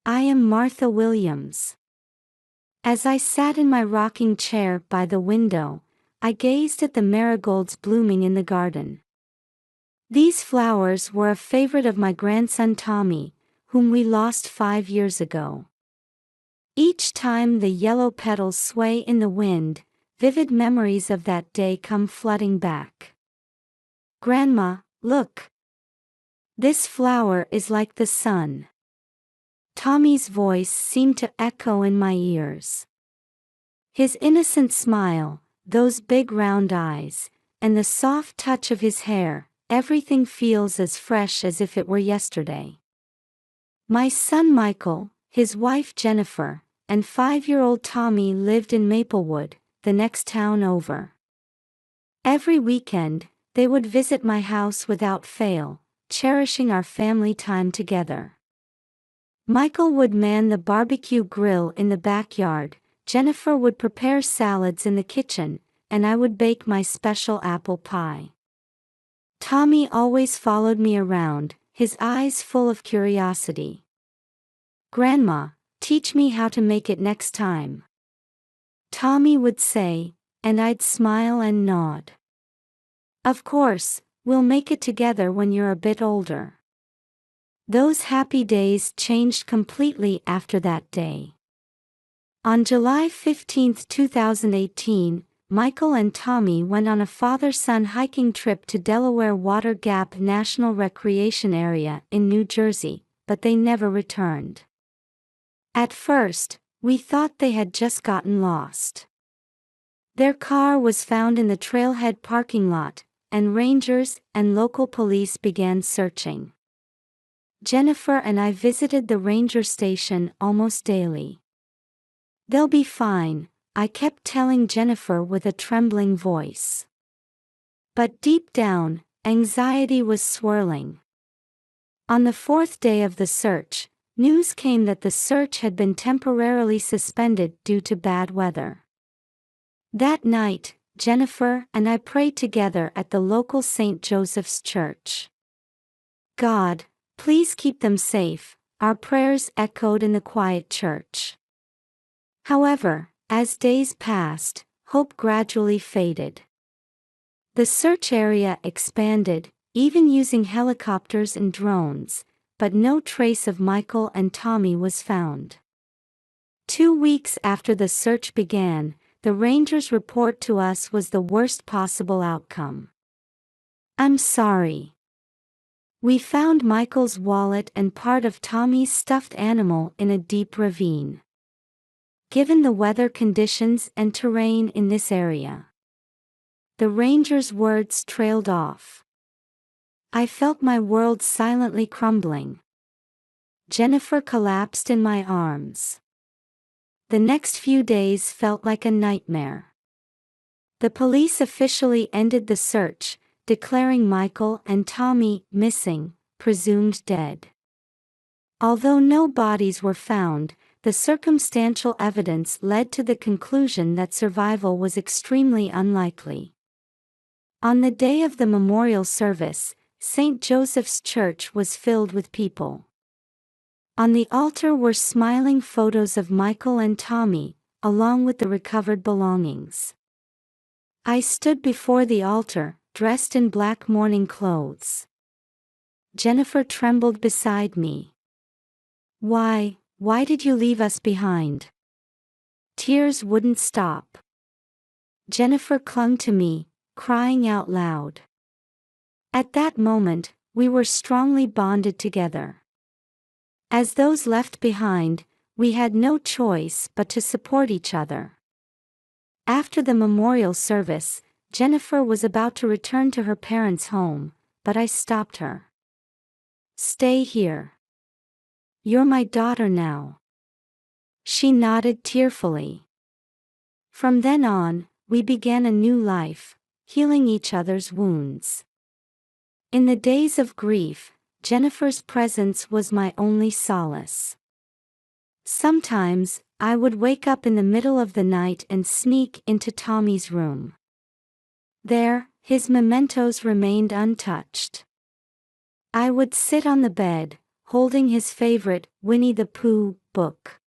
I am Martha Williams. As I sat in my rocking chair by the window, I gazed at the marigolds blooming in the garden. These flowers were a favorite of my grandson Tommy, whom we lost 5 years ago. Each time the yellow petals sway in the wind, vivid memories of that day come flooding back. Grandma, look! This flower is like the sun. Tommy's voice seemed to echo in my ears. His innocent smile, those big round eyes, and the soft touch of his hair, everything feels as fresh as if it were yesterday. My son Michael, his wife Jennifer, and 5-year-old Tommy lived in Maplewood, the next town over. Every weekend, they would visit my house without fail, cherishing our family time together. Michael would man the barbecue grill in the backyard, Jennifer would prepare salads in the kitchen, and I would bake my special apple pie. Tommy always followed me around, his eyes full of curiosity. "Grandma, teach me how to make it next time," Tommy would say, and I'd smile and nod. "Of course, we'll make it together when you're a bit older." Those happy days changed completely after that day. On July 15, 2018, Michael and Tommy went on a father-son hiking trip to Delaware Water Gap National Recreation Area in New Jersey, but they never returned. At first, we thought they had just gotten lost. Their car was found in the trailhead parking lot, and rangers and local police began searching. Jennifer and I visited the ranger station almost daily. "They'll be fine," I kept telling Jennifer with a trembling voice. But deep down, anxiety was swirling. On the 4th day of the search, news came that the search had been temporarily suspended due to bad weather. That night, Jennifer and I prayed together at the local St. Joseph's Church. "God, please keep them safe," our prayers echoed in the quiet church. However, as days passed, hope gradually faded. The search area expanded, even using helicopters and drones, but no trace of Michael and Tommy was found. 2 weeks after the search began, the rangers' report to us was the worst possible outcome. "I'm sorry. We found Michael's wallet and part of Tommy's stuffed animal in a deep ravine. Given the weather conditions and terrain in this area." The ranger's words trailed off. I felt my world silently crumbling. Jennifer collapsed in my arms. The next few days felt like a nightmare. The police officially ended the search, declaring Michael and Tommy missing, presumed dead. Although no bodies were found, the circumstantial evidence led to the conclusion that survival was extremely unlikely. On the day of the memorial service, St. Joseph's Church was filled with people. On the altar were smiling photos of Michael and Tommy, along with the recovered belongings. I stood before the altar, dressed in black mourning clothes. Jennifer trembled beside me. Why did you leave us behind?" Tears wouldn't stop. Jennifer clung to me, crying out loud. At that moment, we were strongly bonded together. As those left behind, we had no choice but to support each other. After the memorial service, Jennifer was about to return to her parents' home, but I stopped her. "Stay here. You're my daughter now." She nodded tearfully. From then on, we began a new life, healing each other's wounds. In the days of grief, Jennifer's presence was my only solace. Sometimes, I would wake up in the middle of the night and sneak into Tommy's room. There, his mementos remained untouched. I would sit on the bed, holding his favorite Winnie the Pooh book.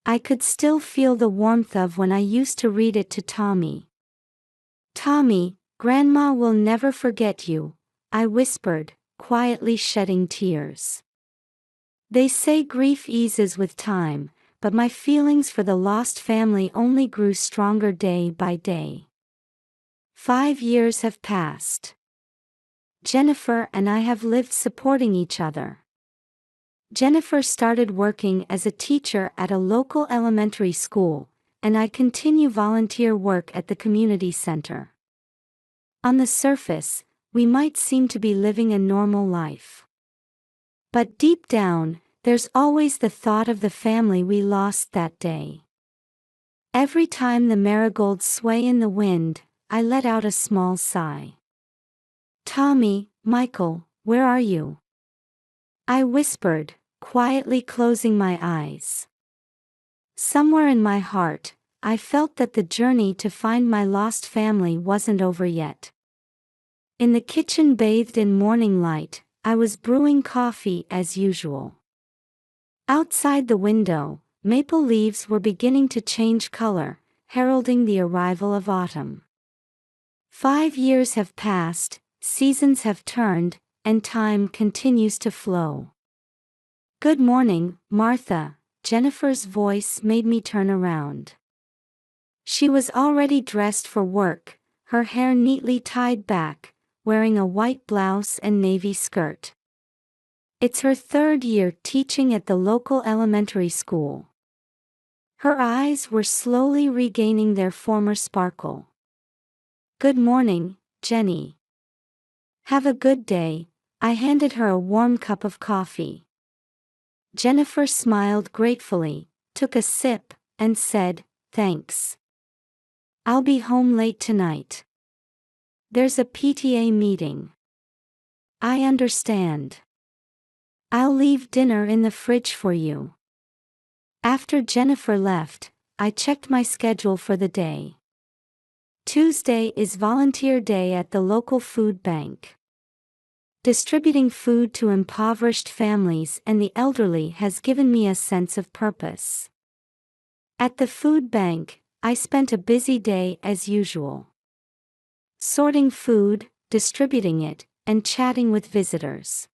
I could still feel the warmth of when I used to read it to Tommy. "Tommy, Grandma will never forget you," I whispered, quietly shedding tears. They say grief eases with time, but my feelings for the lost family only grew stronger day by day. 5 years have passed. Jennifer and I have lived supporting each other. Jennifer started working as a teacher at a local elementary school, and I continue volunteer work at the community center. On the surface, we might seem to be living a normal life. But deep down, there's always the thought of the family we lost that day. Every time the marigolds sway in the wind, I let out a small sigh. "Tommy, Michael, where are you?" I whispered, quietly closing my eyes. Somewhere in my heart, I felt that the journey to find my lost family wasn't over yet. In the kitchen, bathed in morning light, I was brewing coffee as usual. Outside the window, maple leaves were beginning to change color, heralding the arrival of autumn. 5 years have passed, seasons have turned, and time continues to flow. "Good morning, Martha," Jennifer's voice made me turn around. She was already dressed for work, her hair neatly tied back, wearing a white blouse and navy skirt. It's her 3rd year teaching at the local elementary school. Her eyes were slowly regaining their former sparkle. "Good morning, Jenny." "Have a good day," I handed her a warm cup of coffee. Jennifer smiled gratefully, took a sip, and said, "Thanks. I'll be home late tonight. There's a PTA meeting." "I understand. I'll leave dinner in the fridge for you." After Jennifer left, I checked my schedule for the day. Tuesday is volunteer day at the local food bank. Distributing food to impoverished families and the elderly has given me a sense of purpose. At the food bank, I spent a busy day as usual. Sorting food, distributing it, and chatting with visitors.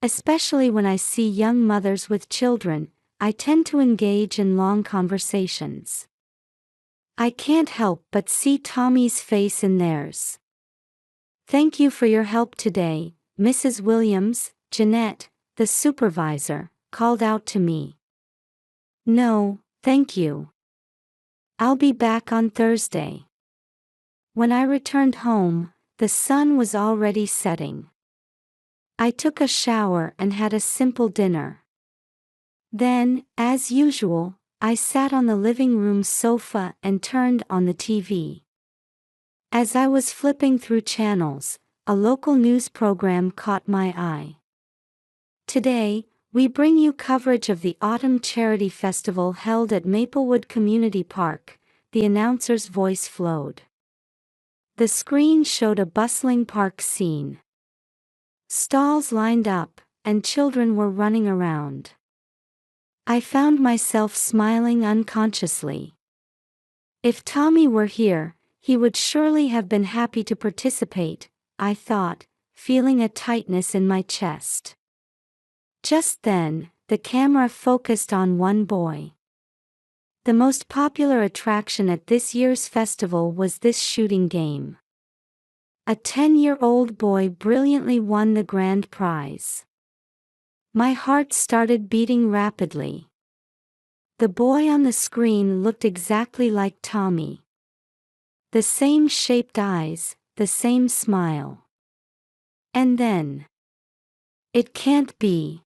Especially when I see young mothers with children, I tend to engage in long conversations. I can't help but see Tommy's face in theirs. "Thank you for your help today, Mrs. Williams," Jeanette, the supervisor, called out to me. "No, thank you. I'll be back on Thursday." When I returned home, the sun was already setting. I took a shower and had a simple dinner. Then, as usual, I sat on the living room sofa and turned on the TV. As I was flipping through channels, a local news program caught my eye. "Today, we bring you coverage of the Autumn Charity Festival held at Maplewood Community Park," the announcer's voice flowed. The screen showed a bustling park scene. Stalls lined up, and children were running around. I found myself smiling unconsciously. If Tommy were here, he would surely have been happy to participate, I thought, feeling a tightness in my chest. Just then, the camera focused on one boy. The most popular attraction at this year's festival was this shooting game. A 10-year-old boy brilliantly won the grand prize. My heart started beating rapidly. The boy on the screen looked exactly like Tommy. The same shaped eyes, the same smile. And then, "It can't be."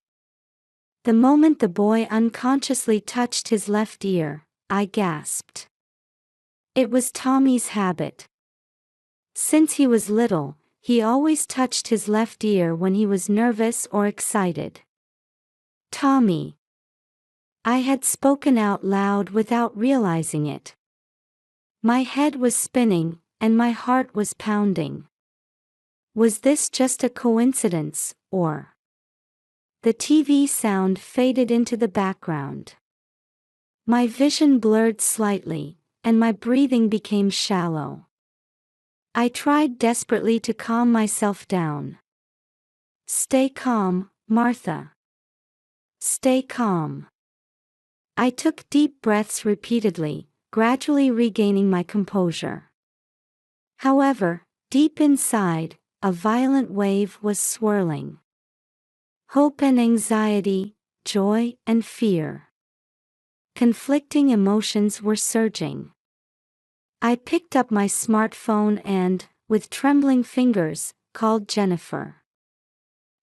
The moment the boy unconsciously touched his left ear, I gasped. It was Tommy's habit. Since he was little, he always touched his left ear when he was nervous or excited. "Tommy." I had spoken out loud without realizing it. My head was spinning, and my heart was pounding. Was this just a coincidence, or the TV sound faded into the background. My vision blurred slightly, and my breathing became shallow. I tried desperately to calm myself down. "Stay calm, Martha. Stay calm." I took deep breaths repeatedly, gradually regaining my composure. However, deep inside, a violent wave was swirling. Hope and anxiety, joy and fear. Conflicting emotions were surging. I picked up my smartphone and, with trembling fingers, called Jennifer.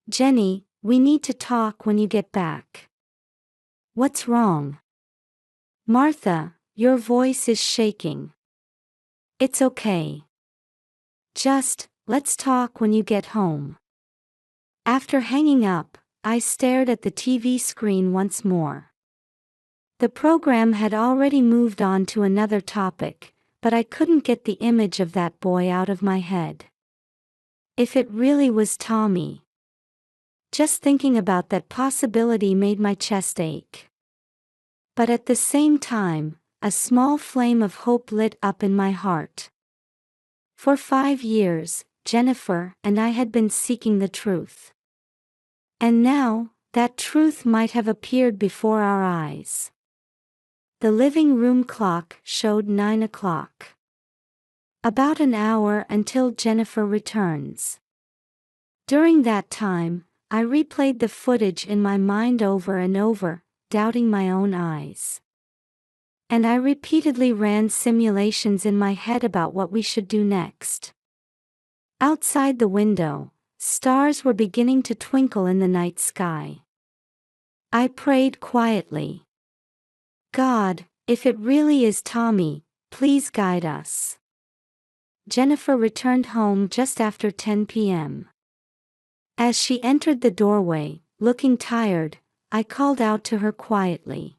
"Jenny, we need to talk when you get back." "What's wrong?" "Martha, your voice is shaking." "It's okay. Just, let's talk when you get home." After hanging up, I stared at the TV screen once more. The program had already moved on to another topic, but I couldn't get the image of that boy out of my head. If it really was Tommy. Just thinking about that possibility made my chest ache. But at the same time, a small flame of hope lit up in my heart. For 5 years, Jennifer and I had been seeking the truth. And now, that truth might have appeared before our eyes. The living room clock showed 9 o'clock. About an hour until Jennifer returns. During that time, I replayed the footage in my mind over and over, doubting my own eyes. And I repeatedly ran simulations in my head about what we should do next. Outside the window, stars were beginning to twinkle in the night sky. I prayed quietly. "God, if it really is Tommy, please guide us." Jennifer returned home just after 10 p.m. As she entered the doorway, looking tired, I called out to her quietly.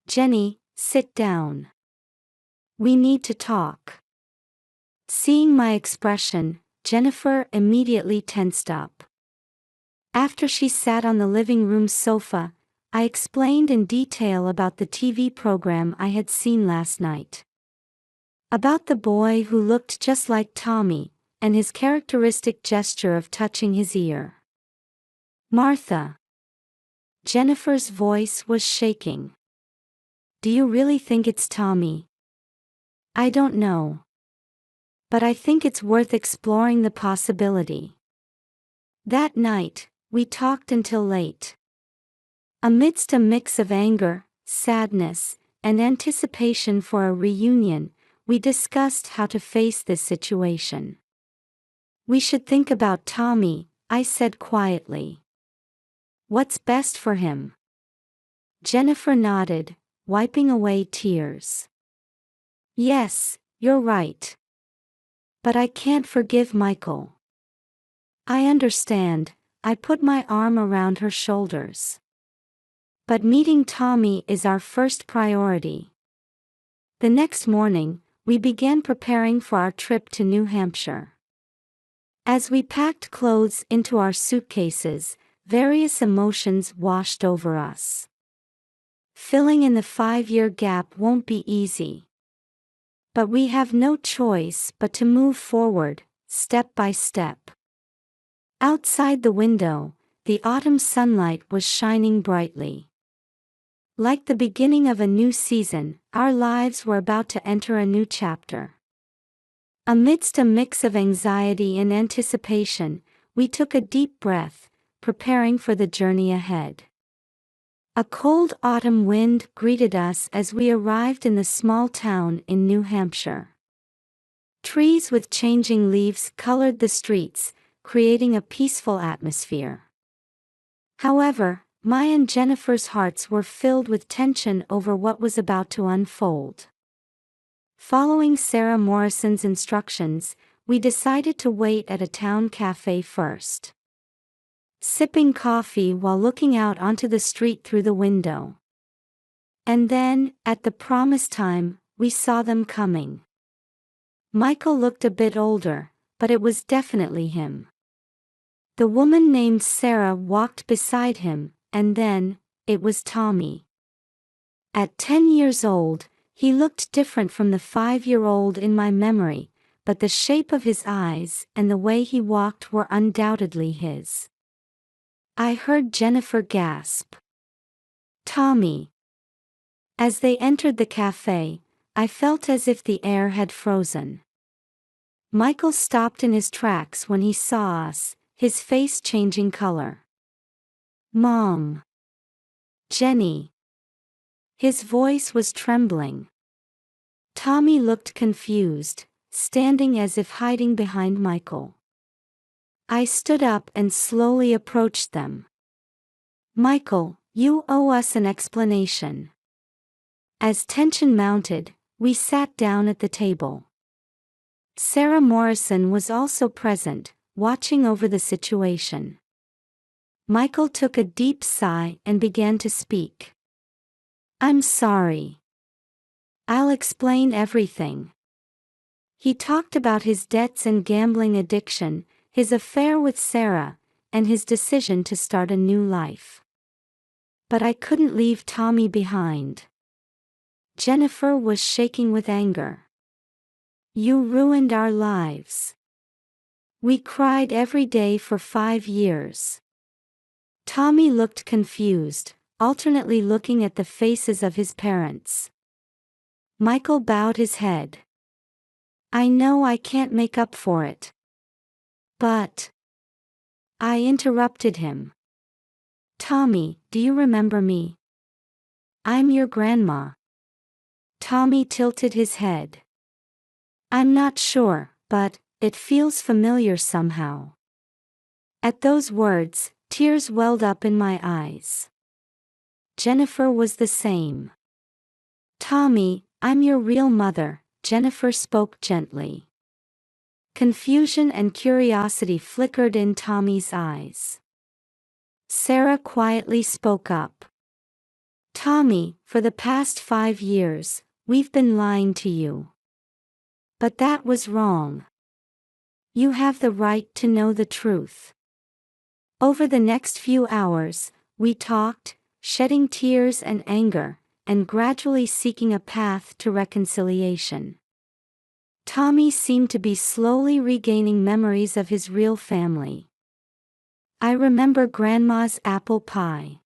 "Jenny, sit down. We need to talk." Seeing my expression, Jennifer immediately tensed up. After she sat on the living room sofa, I explained in detail about the TV program I had seen last night. About the boy who looked just like Tommy, and his characteristic gesture of touching his ear. "Martha." Jennifer's voice was shaking. "Do you really think it's Tommy?" "I don't know. But I think it's worth exploring the possibility." That night, we talked until late. Amidst a mix of anger, sadness, and anticipation for a reunion, we discussed how to face this situation. "We should think about Tommy," I said quietly. "What's best for him?" Jennifer nodded, wiping away tears. "Yes, you're right. But I can't forgive Michael." "I understand," I put my arm around her shoulders. "But meeting Tommy is our first priority." The next morning, we began preparing for our trip to New Hampshire. As we packed clothes into our suitcases, various emotions washed over us. Filling in the 5-year gap won't be easy. But we have no choice but to move forward, step by step. Outside the window, the autumn sunlight was shining brightly. Like the beginning of a new season, our lives were about to enter a new chapter. Amidst a mix of anxiety and anticipation, we took a deep breath, preparing for the journey ahead. A cold autumn wind greeted us as we arrived in the small town in New Hampshire. Trees with changing leaves colored the streets, creating a peaceful atmosphere. However, my and Jennifer's hearts were filled with tension over what was about to unfold. Following Sarah Morrison's instructions, we decided to wait at a town cafe first. Sipping coffee while looking out onto the street through the window. And then, at the promised time, we saw them coming. Michael looked a bit older, but it was definitely him. The woman named Sarah walked beside him, and then, it was Tommy. At 10 years old, he looked different from the 5-year-old in my memory, but the shape of his eyes and the way he walked were undoubtedly his. I heard Jennifer gasp. Tommy. As they entered the cafe, I felt as if the air had frozen. Michael stopped in his tracks when he saw us, his face changing color. Mom. Jenny. His voice was trembling. Tommy looked confused, standing as if hiding behind Michael. I stood up and slowly approached them. Michael, you owe us an explanation. As tension mounted, we sat down at the table. Sarah Morrison was also present, watching over the situation. Michael took a deep sigh and began to speak. I'm sorry. I'll explain everything. He talked about his debts and gambling addiction, his affair with Sarah, and his decision to start a new life. But I couldn't leave Tommy behind. Jennifer was shaking with anger. You ruined our lives. We cried every day for 5 years. Tommy looked confused, alternately looking at the faces of his parents. Michael bowed his head. I know I can't make up for it. But... I interrupted him. Tommy, do you remember me? I'm your grandma. Tommy tilted his head. I'm not sure, but it feels familiar somehow. At those words, tears welled up in my eyes. Jennifer was the same. Tommy, I'm your real mother, Jennifer spoke gently. Confusion and curiosity flickered in Tommy's eyes. Sarah quietly spoke up. Tommy, for the past 5 years, we've been lying to you. But that was wrong. You have the right to know the truth. Over the next few hours, we talked, shedding tears and anger, and gradually seeking a path to reconciliation. Tommy seemed to be slowly regaining memories of his real family. I remember Grandma's apple pie.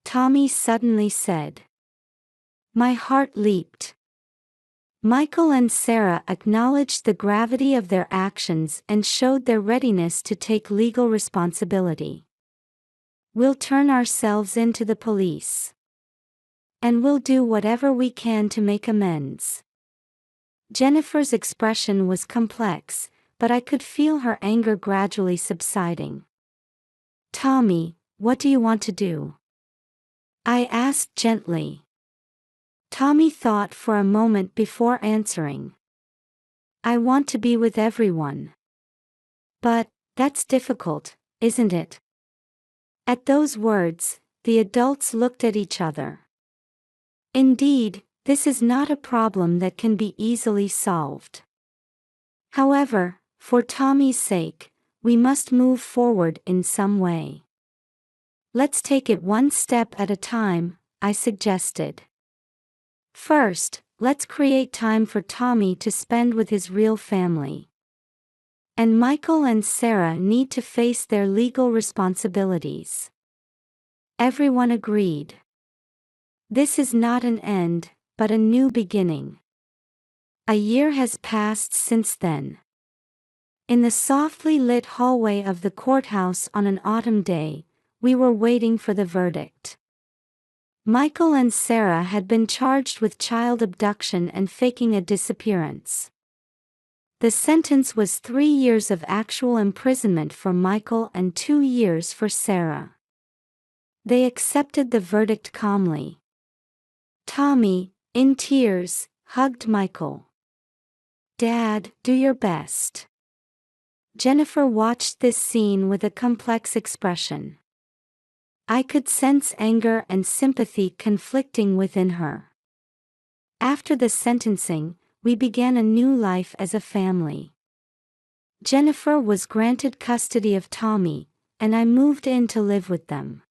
Tommy suddenly said. My heart leaped. Michael and Sarah acknowledged the gravity of their actions and showed their readiness to take legal responsibility. We'll turn ourselves in to the police. And we'll do whatever we can to make amends. Jennifer's expression was complex, but I could feel her anger gradually subsiding. Tommy, what do you want to do? I asked gently. Tommy thought for a moment before answering. I want to be with everyone. But, that's difficult, isn't it? At those words, the adults looked at each other. Indeed, this is not a problem that can be easily solved. However, for Tommy's sake, we must move forward in some way. Let's take it one step at a time, I suggested. First, let's create time for Tommy to spend with his real family. And Michael and Sarah need to face their legal responsibilities. Everyone agreed. This is not an end, but a new beginning. A year has passed since then. In the softly lit hallway of the courthouse on an autumn day, we were waiting for the verdict. Michael and Sarah had been charged with child abduction and faking a disappearance. The sentence was 3 years of actual imprisonment for Michael and 2 years for Sarah. They accepted the verdict calmly. Tommy, in tears, hugged Michael. Dad, do your best. Jennifer watched this scene with a complex expression. I could sense anger and sympathy conflicting within her. After the sentencing, we began a new life as a family. Jennifer was granted custody of Tommy, and I moved in to live with them.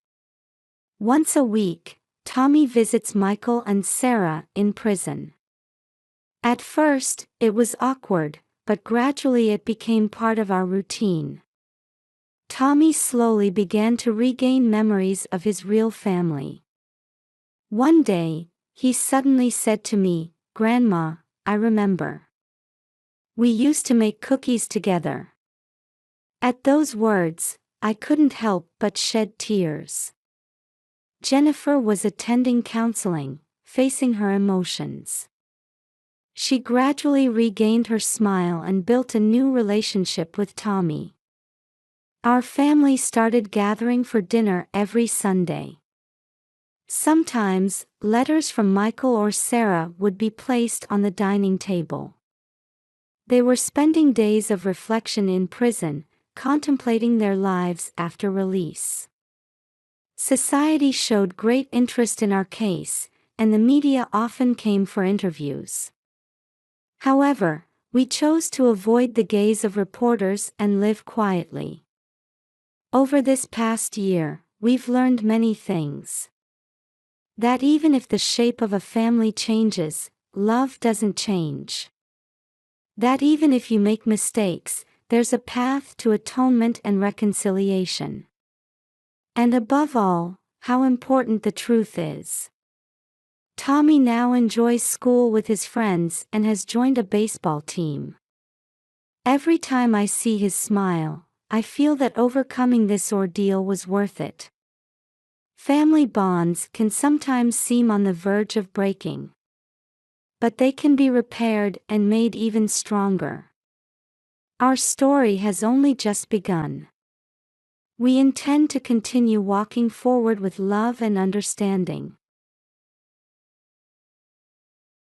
Once a week, Tommy visits Michael and Sarah in prison. At first, it was awkward, but gradually it became part of our routine. Tommy slowly began to regain memories of his real family. One day, he suddenly said to me, "Grandma, I remember. We used to make cookies together." At those words, I couldn't help but shed tears. Jennifer was attending counseling, facing her emotions. She gradually regained her smile and built a new relationship with Tommy. Our family started gathering for dinner every Sunday. Sometimes, letters from Michael or Sarah would be placed on the dining table. They were spending days of reflection in prison, contemplating their lives after release. Society showed great interest in our case, and the media often came for interviews. However, we chose to avoid the gaze of reporters and live quietly. Over this past year, we've learned many things. That even if the shape of a family changes, love doesn't change. That even if you make mistakes, there's a path to atonement and reconciliation. And above all, how important the truth is. Tommy now enjoys school with his friends and has joined a baseball team. Every time I see his smile, I feel that overcoming this ordeal was worth it. Family bonds can sometimes seem on the verge of breaking. But they can be repaired and made even stronger. Our story has only just begun. We intend to continue walking forward with love and understanding.